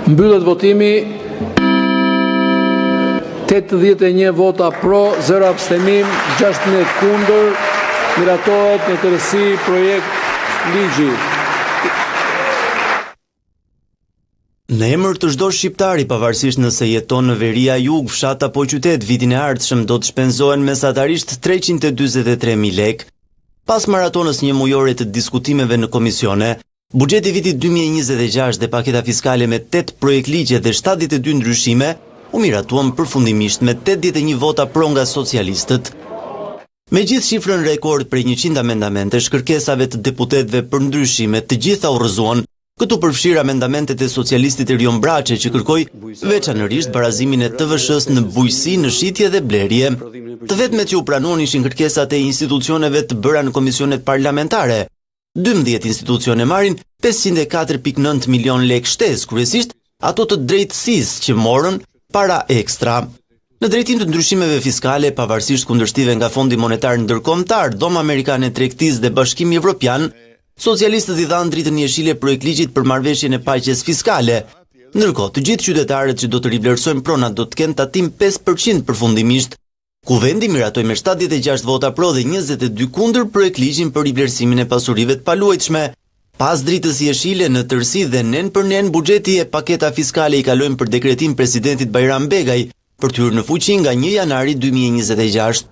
Mbyllet votimi. 81 vota pro, 0 abstenim, 16 kundër. Miratohet në tërësi projekt ligji. Në emër të çdo shqiptari, pavarësisht nëse jeton në veri a jug, fshat apo qytet, vitin e ardhshëm do të shpenzohen mesatarisht 343.000 lekë. Pas maratonës një mujore të diskutimeve në komisione, buxheti vitit 2026 dhe paketa fiskale me 8 projekt ligje dhe 72 ndryshime u miratuan përfundimisht me 81 vota pro nga socialistët. Me gjithë shifrën rekord prej 100 amendamentesh, kërkesave të deputetëve për ndryshime, të gjitha u rrëzuan, këtu përfshirë amendamentet e socialistit Erion Braçe që kërkoi veçanërisht barazimin e TVSH-s në bujqësi, në shitje dhe blerje. Të vetmet që u pranuan ishin kërkesat e institucioneve të bëra në komisionet parlamentare. 12 institucione marrin 504.9 milion lekë shtesë, kryesisht ato të drejtësisë që morën para ekstra. Në drejtim të ndryshimeve fiskale, pavarësisht kundërshtive nga Fondi Monetar Ndërkombëtar, Dhoma Amerikane e Tregtisë dhe Bashkimi Evropian, socialistët i dhanë dritën jeshile projekt ligjit për marrëveshjen e paqes fiskale. Ndërkohë, të gjithë qytetarët që do të rivlerësojnë pronat do të kenë tatim 5% përfundimisht. Kuvendi miratoi me 76 vota pro dhe 22 kundër projekt ligjin për rivlerësimin e pasurive të paluajtshme. Pas dritës jeshile në tërësi dhe nen për nen, buxheti e paketa fiskale i kalojnë për dekretim presidentit Bajram Begaj për të hyrë në fuqi nga 1 janari 2026.